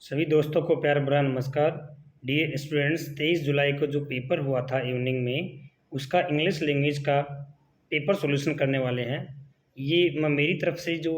सभी दोस्तों को प्यार भरा नमस्कार। डियर स्टूडेंट्स, 23 जुलाई को जो पेपर हुआ था इवनिंग में, उसका इंग्लिश लैंग्वेज का पेपर सॉल्यूशन करने वाले हैं। ये मैं मेरी तरफ से जो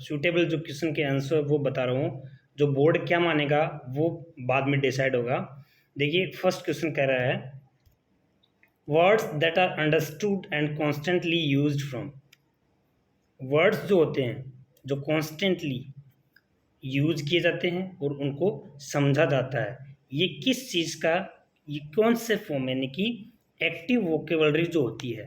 सूटेबल जो क्वेश्चन के आंसर वो बता रहा हूँ। जो बोर्ड क्या मानेगा वो बाद में डिसाइड होगा। देखिए, फर्स्ट क्वेश्चन कह रहा है words that are understood and constantly used from. Words जो होते हैं जो कॉन्स्टेंटली यूज किए जाते हैं और उनको समझा जाता है, ये किस चीज़ का, ये कौन से फॉर्म, यानी कि एक्टिव वोकेबलरी जो होती है।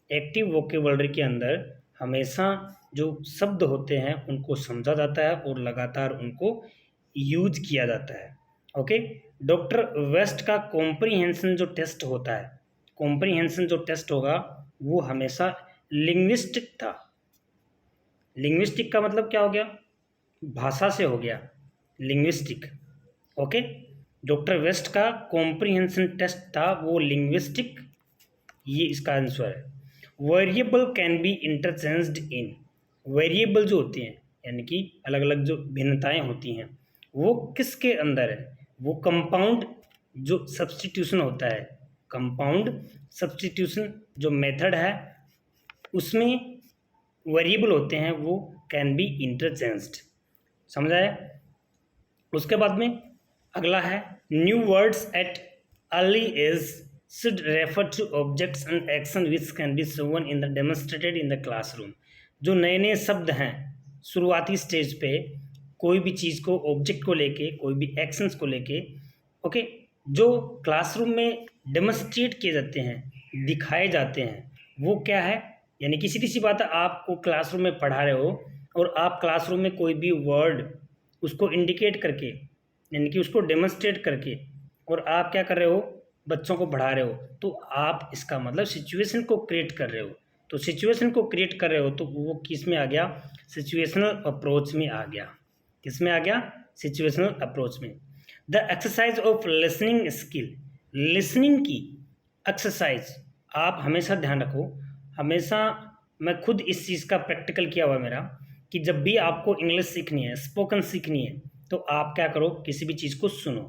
एक्टिव वोकेबलरी के अंदर हमेशा जो शब्द होते हैं उनको समझा जाता है और लगातार उनको यूज किया जाता है। ओके, डॉक्टर वेस्ट का कॉम्प्रीहेंशन जो टेस्ट होता है, कॉम्प्रीहेंशन जो टेस्ट होगा वो हमेशा लिंग्विस्टिक था। लिंग्विस्टिक का मतलब क्या हो गया? भाषा से हो गया लिंग्विस्टिक। ओके, डॉक्टर वेस्ट का कॉम्प्रीहेंशन टेस्ट था वो लिंग्विस्टिक, ये इसका आंसर है। Variable can be interchanged in. Variable जो होती हैं यानी कि अलग अलग जो भिन्नताएं होती हैं वो किसके अंदर है? वो कंपाउंड जो सब्स्टिट्यूशन होता है, कंपाउंड सब्स्टिट्यूशन जो मेथड है उसमें वेरिएबल होते हैं वो कैन बी इंटरचेंज्ड। समझ आया? उसके बाद में अगला है new words at early age should refer to objects and action which can be shown in the demonstrated in the classroom. जो नए नए शब्द हैं शुरुआती स्टेज पे, कोई भी चीज़ को, ऑब्जेक्ट को लेके, कोई भी एक्शंस को लेके, ओके, जो क्लासरूम में डेमोन्स्ट्रेट किए जाते हैं, दिखाए जाते हैं, वो क्या है? यानी कि सीधी सी बात है, आपको क्लासरूम में पढ़ा रहे हो और आप क्लासरूम में कोई भी वर्ड उसको इंडिकेट करके, यानी कि उसको डेमोन्स्ट्रेट करके, और आप क्या कर रहे हो? बच्चों को पढ़ा रहे हो, तो आप इसका मतलब सिचुएशन को क्रिएट कर रहे हो। तो सिचुएशन को क्रिएट कर रहे हो तो वो किस में आ गया? सिचुएशनल अप्रोच में आ गया। किस में आ गया? सिचुएशनल अप्रोच में। The exercise of listening skill. Listening की एक्सरसाइज आप हमेशा ध्यान रखो, हमेशा मैं खुद इस चीज़ का प्रैक्टिकल किया हुआ मेरा, कि जब भी आपको इंग्लिश सीखनी है, स्पोकन सीखनी है, तो आप क्या करो? किसी भी चीज़ को सुनो।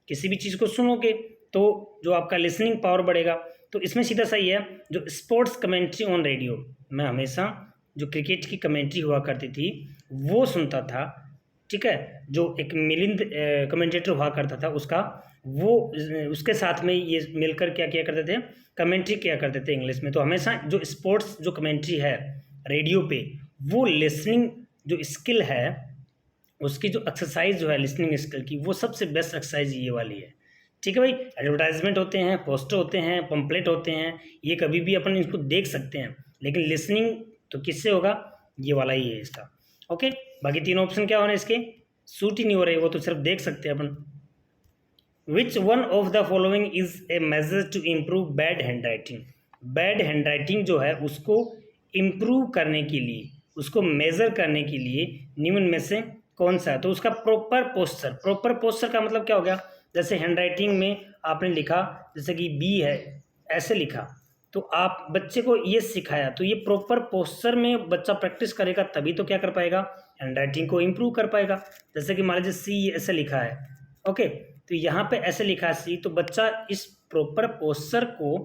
किसी भी चीज़ को सुनोगे तो जो आपका लिसनिंग पावर बढ़ेगा। तो इसमें सीधा सही है जो स्पोर्ट्स कमेंट्री ऑन रेडियो, मैं हमेशा जो क्रिकेट की कमेंट्री हुआ करती थी वो सुनता था। ठीक है, जो एक मिलिंद कमेंटेटर हुआ करता था उसका, वो उसके साथ में ये मिलकर क्या किया करते थे? कमेंट्री किया करते थे इंग्लिश में। तो हमेशा जो स्पोर्ट्स जो कमेंट्री है रेडियो पे, वो लिसनिंग जो स्किल है उसकी जो एक्सरसाइज जो है लिसनिंग स्किल की, वो सबसे बेस्ट एक्सरसाइज ये वाली है। ठीक है भाई, एडवर्टाइजमेंट होते हैं, पोस्टर होते हैं, पंपलेट होते हैं, ये कभी भी अपन इसको देख सकते हैं, लेकिन लिसनिंग तो किससे होगा? ये वाला ही है इसका। ओके, बाकी तीन ऑप्शन क्या हो रहे हैं इसके? सूट ही नहीं हो रहे, वो तो सिर्फ देख सकते हैं अपन। Which one of the following is a measure to improve bad handwriting. Bad handwriting जो है उसको इम्प्रूव करने के लिए, उसको मेज़र करने के लिए निम्न में से कौन सा है? तो उसका प्रॉपर पोस्चर। प्रॉपर पोस्चर का मतलब क्या हो गया? जैसे हैंड राइटिंग में आपने लिखा, जैसे कि बी है, ऐसे लिखा, तो आप बच्चे को ये सिखाया, तो ये प्रॉपर पोस्चर में बच्चा प्रैक्टिस करेगा तभी तो क्या कर पाएगा? हैंड राइटिंग को इम्प्रूव कर पाएगा। जैसे कि मान लीजिए सी ऐसे लिखा है, ओके, तो यहाँ पे ऐसे लिखा है सी, तो बच्चा इस प्रॉपर पोस्चर को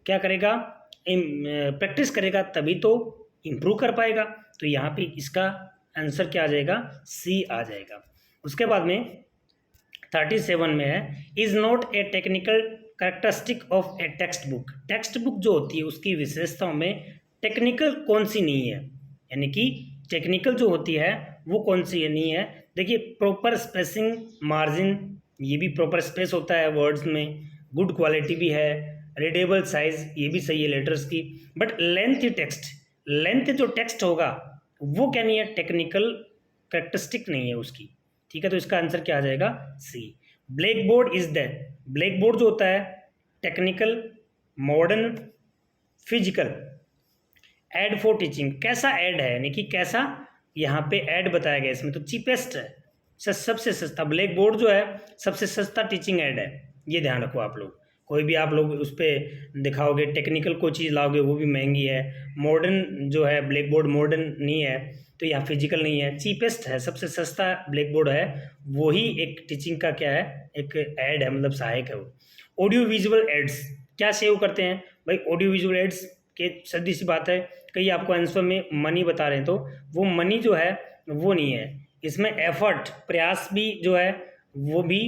क्या करेगा? प्रैक्टिस करेगा तभी तो इम्प्रूव कर पाएगा। तो यहाँ पे इसका आंसर क्या आ जाएगा? सी आ जाएगा। उसके बाद में 37 में है is not a technical characteristic of A text book. Text book जो होती है उसकी विशेषताओं में टेक्निकल कौन सी नहीं है? यानी कि टेक्निकल जो होती है वो कौन सी नहीं है? देखिए, प्रॉपर स्पेसिंग, मार्जिन, ये भी प्रॉपर स्पेस होता है वर्ड्स में, गुड क्वालिटी भी है, रीडेबल साइज, ये भी सही है लेटर्स की, बट लेंथ टेक्स्ट, लेंथ जो टेक्स्ट होगा वो क्या नहीं है? टेक्निकल करेक्टरिस्टिक नहीं है उसकी। ठीक है, तो इसका आंसर क्या आ जाएगा? C. Blackboard is the, blackboard जो होता है technical, modern, physical. Aid for teaching, कैसा एड है, यानी कि कैसा यहाँ पे एड बताया गया इसमें? तो चीपेस्ट है, सबसे सस्ता। ब्लैक बोर्ड जो है सबसे सस्ता टीचिंग एड है, ये ध्यान रखो आप लोग। कोई भी आप लोग उस पे दिखाओगे, टेक्निकल कोई चीज़ लाओगे वो भी महंगी है। मॉडर्न जो है ब्लैक बोर्ड मॉडर्न नहीं है, तो यहाँ फिजिकल नहीं है, चीपेस्ट है, सबसे सस्ता ब्लैक बोर्ड है, वही एक टीचिंग का क्या है, एक ऐड है, मतलब सहायक है वो। ऑडियो विजुअल एड्स क्या सेव करते हैं भाई? ऑडियो विजुअल एड्स के सीधी सी बात है, कहीं आपको आंसर में मनी बता रहे हैं तो वो मनी जो है वो नहीं है, इसमें एफर्ट प्रयास भी जो है वो भी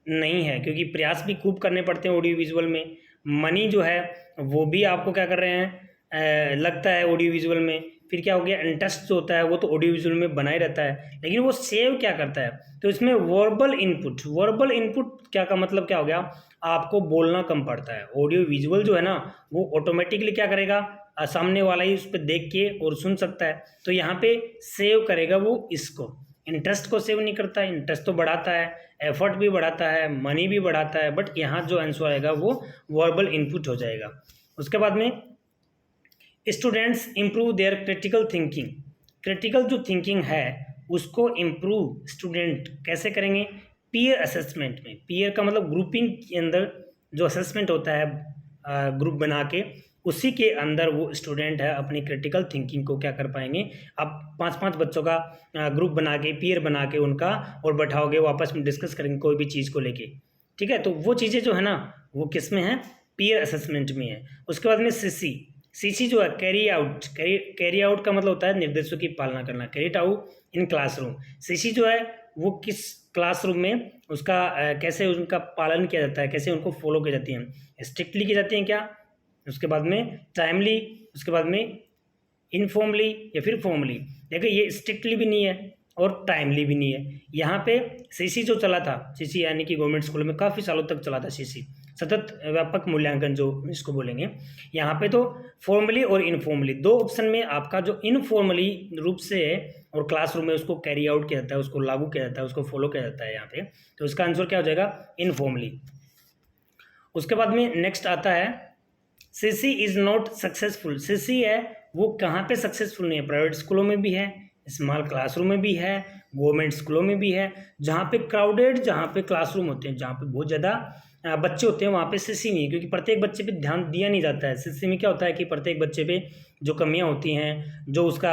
नहीं है, क्योंकि प्रयास भी खूब करने पड़ते हैं ऑडियो विजुअल में। मनी जो है वो भी आपको क्या कर रहे हैं, लगता है ऑडियो विजुअल में। फिर क्या हो गया, इंटरेस्ट जो होता है वो तो ऑडियो विजुअल में बना ही रहता है, लेकिन वो सेव क्या करता है, तो इसमें वर्बल इनपुट क्या का मतलब क्या हो गया, आपको बोलना कम पड़ता है। ऑडियो विजुअल जो है ना वो ऑटोमेटिकली क्या करेगा, सामने वाला ही उस पर देख के और सुन सकता है, तो यहाँ पे सेव करेगा वो इसको, इंटरेस्ट को सेव नहीं करता है। इंटरेस्ट तो बढ़ाता है, एफर्ट भी बढ़ाता है, मनी भी बढ़ाता है, बट यहाँ जो आंसर आएगा वो वर्बल इनपुट हो जाएगा। उसके बाद में students improve their critical thinking. Critical जो थिंकिंग है उसको इम्प्रूव स्टूडेंट कैसे करेंगे, पीयर असेसमेंट में। पीयर का मतलब ग्रुपिंग के अंदर जो असेसमेंट होता है ग्रुप बना के, उसी के अंदर वो स्टूडेंट है अपनी क्रिटिकल थिंकिंग को क्या कर पाएंगे। आप 5-5 बच्चों का ग्रुप बना के, पीयर बना के उनका और बैठाओगे, वो आपस में डिस्कस करेंगे कोई भी चीज़ को लेके, ठीक है। तो वो चीज़ें जो है ना वो किस में है, पीयर असेसमेंट में है। उसके बाद में सीसी जो है कैरी आउट का मतलब होता है निर्देशों की पालना करना, carry out in classroom. CC जो है वो किस क्लासरूम में उसका कैसे उनका पालन किया जाता है, कैसे उनको फॉलो की जाती हैं, स्ट्रिक्टली की जाती हैं क्या, उसके बाद में टाइमली, उसके बाद में इनफॉर्मली या फिर फॉर्मली। देखिए ये स्ट्रिक्टली भी नहीं है और टाइमली भी नहीं है। यहाँ पे सीसी जो चला था, सीसी यानी कि गवर्नमेंट स्कूल में काफ़ी सालों तक चला था सीसी, सतत व्यापक मूल्यांकन जो इसको बोलेंगे। यहाँ पे तो फॉर्मली और इनफॉर्मली दो ऑप्शन में आपका जो इनफॉर्मली रूप से है और क्लासरूम में उसको कैरी आउट किया जाता है, उसको लागू किया जाता है, उसको फॉलो किया जाता है यहाँ पे, तो इसका आंसर क्या हो जाएगा, इनफॉर्मली। उसके बाद में नेक्स्ट आता है CC is not successful. CC है वो कहाँ पे सक्सेसफुल नहीं है, प्राइवेट स्कूलों में भी है, स्मॉल क्लासरूम में भी है, गवर्नमेंट स्कूलों में भी है, जहाँ पे क्राउडेड, जहाँ पे क्लासरूम होते हैं, जहाँ पे बहुत ज़्यादा बच्चे होते हैं, वहाँ पे सीसी नहीं है, क्योंकि प्रत्येक बच्चे पे ध्यान दिया नहीं जाता है। सीसी में क्या होता है कि प्रत्येक बच्चे पे जो कमियाँ होती हैं, जो उसका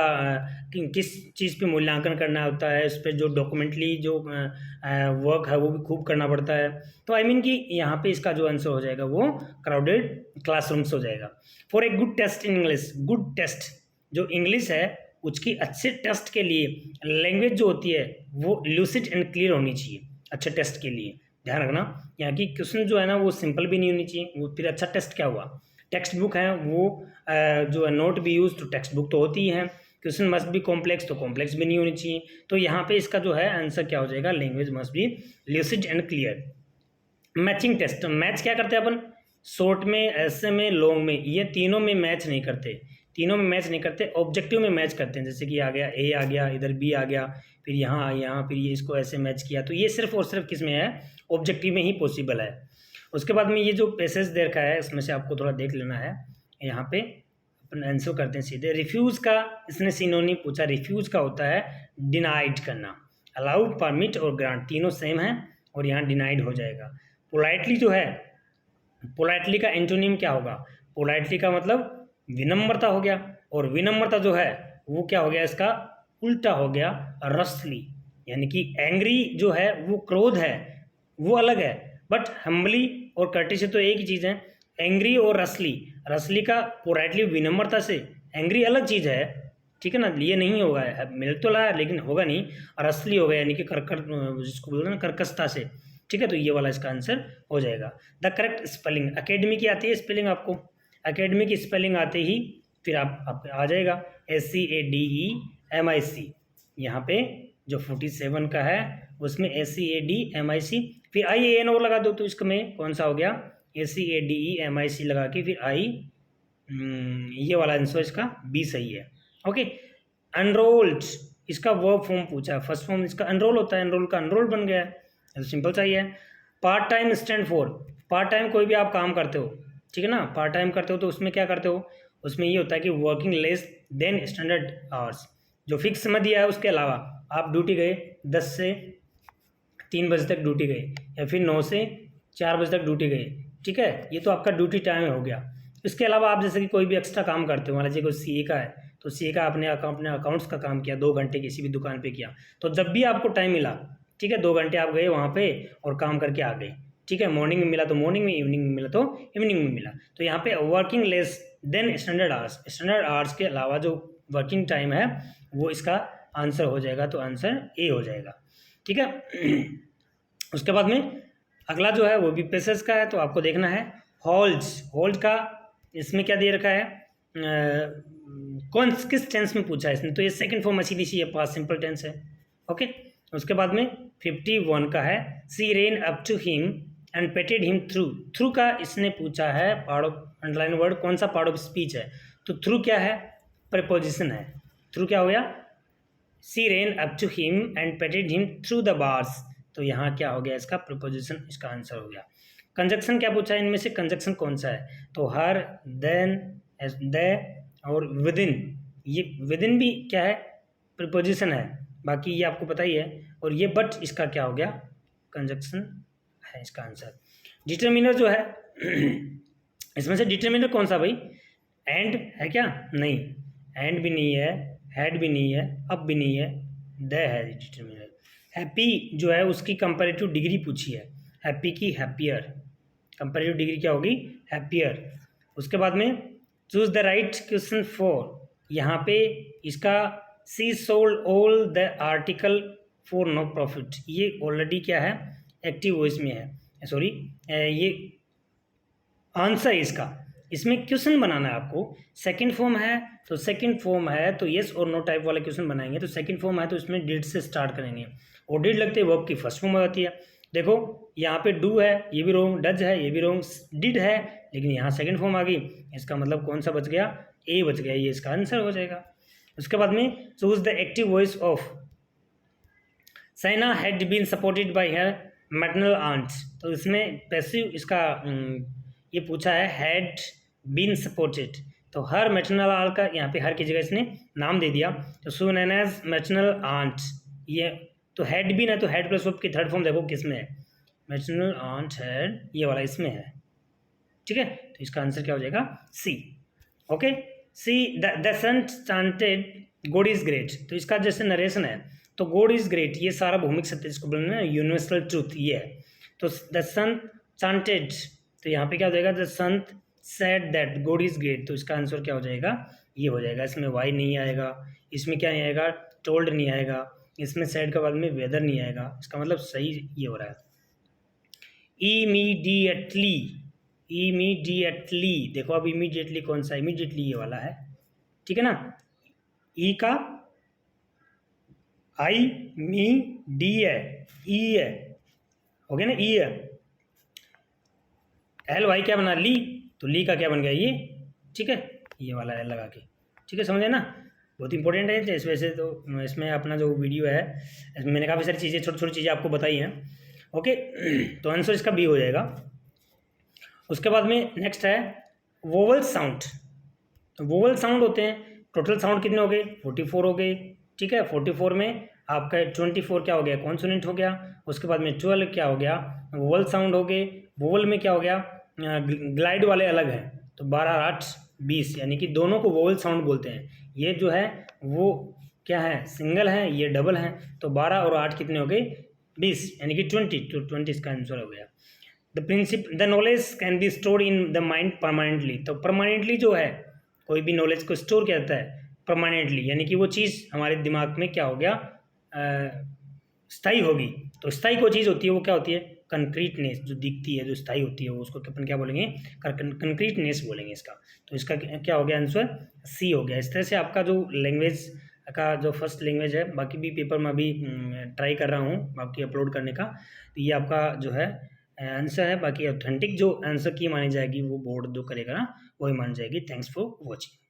किस चीज़ पे मूल्यांकन करना होता है, उस पर जो डॉक्यूमेंटली जो वर्क है वो भी खूब करना पड़ता है। तो आई मीन कि यहाँ पे इसका जो आंसर हो जाएगा वो क्राउडेड क्लासरूम्स हो जाएगा। For a good test in English, good test जो इंग्लिश है उसकी अच्छे टेस्ट के लिए लैंग्वेज जो होती है वो लूसिड एंड क्लियर होनी चाहिए। अच्छे टेस्ट के लिए ध्यान रखना, यहाँ की क्वेश्चन जो है ना वो सिंपल भी नहीं होनी चाहिए, वो फिर अच्छा टेस्ट क्या हुआ। टेक्स्ट बुक है वो जो है नोट बी यूज, तो टेक्स्ट बुक तो होती ही है। क्वेश्चन मस्ट बी कॉम्प्लेक्स, तो कॉम्प्लेक्स भी नहीं होनी चाहिए। तो यहाँ पे इसका जो है आंसर क्या हो जाएगा, language must be lucid and clear. Matching test, match क्या करते हैं अपन, शॉर्ट में, ऐसे में, लॉन्ग में, ये तीनों में मैच नहीं करते, तीनों में मैच नहीं करते, ऑब्जेक्टिव में मैच करते हैं। जैसे कि आ गया ए, आ गया इधर बी, आ गया फिर यहाँ फिर ये इसको ऐसे मैच किया, तो ये सिर्फ और सिर्फ किस में है, ऑब्जेक्टिव में ही पॉसिबल है। उसके बाद में ये जो पैसेज दे रखा है इसमें से आपको थोड़ा देख लेना है। यहाँ पे अपन आंसर करते हैं सीधे। रिफ्यूज़ का इसने सिनोनिम पूछा, रिफ्यूज़ का होता है डिनाइड करना, अलाउड, परमिट और ग्रांट तीनों सेम है और यहाँ डिनाइड हो जाएगा। पोलाइटली जो है, पोलाइटली का एंटोनिम क्या होगा, पोलाइटली का मतलब विनम्रता हो गया, और विनम्रता जो है वो क्या हो गया, इसका उल्टा हो गया रसली, यानी कि एंग्री जो है वो क्रोध है वो अलग है, बट हम्बली और कर्टिसी तो एक ही चीज़ है। एंग्री और रसली, रसली का पोलाइटली विनम्रता से, एंग्री अलग चीज़ है, ठीक है ना, ये नहीं होगा, मिल तो रहा है लेकिन होगा नहीं, रसली होगा यानी कि करकर जिसको बोलते हैं ना कर्कशता से, ठीक है। तो ये वाला इसका आंसर हो जाएगा। द करेक्ट स्पेलिंग, अकेडमी की आती है स्पेलिंग आपको, अकेडमी की स्पेलिंग आते ही फिर आप आ जाएगा SCADEMIC। यहाँ पे जो 47 का है उसमें SCADEMIC, फिर IAN और लगा दो तो इसमें कौन सा हो गया, SCADEMIC लगा के फिर ये वाला आंसर इसका B सही है। ओके, अनरोल्ड, इसका वर्ब फॉर्म पूछा, फर्स्ट फॉर्म इसका अनरोल होता है, अनरोल का अनरोल बन गया है, तो सिंपल चाहिए। Part time stand for, part time कोई भी आप काम करते हो, ठीक है ना, पार्ट टाइम करते हो तो उसमें क्या करते हो, उसमें ये होता है कि working less than standard hours, जो फिक्स समय दिया है उसके अलावा आप ड्यूटी गए 10 से 3 बजे तक ड्यूटी गए, या फिर 9 से 4 बजे तक ड्यूटी गए, ठीक है, ये तो आपका ड्यूटी टाइम हो गया। इसके अलावा आप जैसे कि कोई भी एक्स्ट्रा काम करते हो, मान लीजिए कोई सीए का है तो सीए का अपने अकाउंट्स का काम किया 2 घंटे किसी भी दुकान पे किया, तो जब भी आपको टाइम मिला, ठीक है, 2 घंटे आप गए वहाँ पे और काम करके आ गए, ठीक है, मॉर्निंग में मिला तो मॉर्निंग में, इवनिंग में मिला तो इवनिंग में मिला। तो यहाँ पे working less than standard hours के अलावा जो वर्किंग टाइम है वो इसका आंसर हो जाएगा, तो आंसर ए हो जाएगा, ठीक है। उसके बाद में अगला जो है वो भी पेसेस का है, तो आपको देखना है होल्ड का इसमें क्या दे रखा है, कौन किस टेंस में पूछा है इसने, तो ये सेकंड फॉर्म सीधी सी पास्ट सिंपल टेंस है, ओके। उसके बाद में 51 का है she ran up to him and patted him through का इसने पूछा है पार्ट ऑफ अंडरलाइन वर्ड, कौन सा पार्ट ऑफ स्पीच है, तो थ्रू क्या है, प्रीपोजिशन है, थ्रू क्या हो गया, she ran up to him and patted him through the bars, तो यहाँ क्या हो गया इसका प्रीपोजिशन, इसका आंसर हो गया। कंजक्शन क्या पूछा है इनमें से, कंजक्शन कौन सा है, तो हर, देन, दे और विदिन, ये विदिन भी क्या है प्रीपोजिशन है, बाकी ये आपको पता ही है, और ये बट इसका क्या हो गया कंजक्शन है इसका आंसर। डिटर्मिनर जो है इसमें से डिटर्मिनर कौन सा भाई, एंड है क्या, नहीं, एंड भी नहीं है, हैड भी नहीं है, अब भी नहीं है, द है डिटर्मिनर। हैप्पी जो है उसकी कंपैरेटिव डिग्री पूछी है, हैप्पी की हैप्पियर, कंपैरेटिव डिग्री क्या होगी, हैप्पियर। उसके बाद में choose the right question for, यहाँ पे इसका she sold all the article for no profit, ये ऑलरेडी क्या है एक्टिव वॉइस में है, सॉरी ये आंसर है इसका, इसमें क्वेश्चन बनाना है आपको, सेकंड फॉर्म है तो सेकंड फॉर्म है तो येस और नो टाइप वाला क्वेश्चन बनाएंगे, तो सेकंड फॉर्म है तो इसमें डिड से स्टार्ट करेंगे, और डिड लगते वर्ब की फर्स्ट फॉर्म हो जाती है। देखो यहाँ पे डू है ये भी रोंग, डज है ये भी रोंग, डिड है लेकिन यहाँ सेकंड फॉर्म आ गई, इसका मतलब कौन सा बच गया, ए बच गया, ये इसका आंसर हो जाएगा। उसके बाद में choose the active voice of Saina had been supported by her maternal aunt, तो इसमें पैसिव इसका ये पूछा है हैड बीन सपोर्टेड, तो हर मैटरनल आंट का यहाँ पे हर की जगह इसने नाम दे दिया, तो so known as maternal aunt, ये तो हैड बीन है तो हैड प्लस वर्ब की थर्ड फॉर्म देखो किस में है, मैटरनल आंट हैड, ये वाला इसमें है, ठीक है, तो इसका आंसर क्या हो जाएगा C, okay. C the son chanted God is great, तो इसका जैसे नरेशन है तो गॉड इज ग्रेट ये सारा भौमिक सत्य इसको बोलना है, यूनिवर्सल ट्रूथ ये है, तो द सन चांटेड, तो यहाँ पे क्या हो जाएगा, the sun said that god is great, तो इसका आंसर क्या हो जाएगा, ये हो जाएगा, इसमें वाई नहीं आएगा, इसमें क्या नहीं आएगा, टोल्ड नहीं आएगा, इसमें सेड के बाद में वेदर नहीं आएगा, इसका मतलब सही ये हो रहा है। इमीडिएटली देखो, अब इमीडिएटली कौन सा, इमीडिएटली ये वाला है, ठीक है ना, ई का आई मी डी है, ई है, हो गया ना, ई है, एल वाई क्या बना ली, तो ली का क्या बन गया ये, ठीक है, ये वाला एल लगा के, ठीक है, समझे ना, बहुत इंपॉर्टेंट है इस वजह से, तो इसमें अपना जो वीडियो है इसमें मैंने काफ़ी सारी चीज़ें छोटी छोटी चीज़ें आपको बताई हैं, ओके। तो आंसर इसका बी हो जाएगा। उसके बाद में नेक्स्ट है वोवल साउंड, तो वोवल साउंड होते हैं, टोटल साउंड कितने हो गए 44 हो गए, ठीक है, 44 में आपका 24 क्या हो गया कॉन्सोनेंट हो गया, उसके बाद में 12 क्या हो गया वोवल साउंड हो गए, वोवल में क्या हो गया ग्लाइड वाले अलग हैं, तो 12 8 20 यानी कि दोनों को वोवल साउंड बोलते हैं, ये जो है वो क्या है सिंगल है, ये डबल है, तो 12 और 8 कितने हो गए 20 यानी कि 20 इसका आंसर हो गया। The knowledge can be store in the mind permanently, तो परमानेंटली जो है कोई भी नॉलेज को स्टोर किया जाता है परमानेंटली, यानी कि वो चीज़ हमारे दिमाग में क्या हो गया स्थायी होगी, तो स्थायी कोई चीज़ होती है वो क्या होती है कंक्रीटनेस, जो दिखती है जो स्थायी होती है वो उसको अपन क्या बोलेंगे कंक्रीटनेस बोलेंगे इसका, तो इसका क्या हो गया आंसर सी हो गया। इस तरह से आपका जो लैंग्वेज का जो फर्स्ट लैंग्वेज है, बाकी भी पेपर में अभी ट्राई कर रहा हूँ बाकी अपलोड करने का, तो ये आपका जो है आंसर है, बाकी ऑथेंटिक जो आंसर की मानी जाएगी वो बोर्ड जो करेगा ना वही मानी जाएगी। Thanks for watching.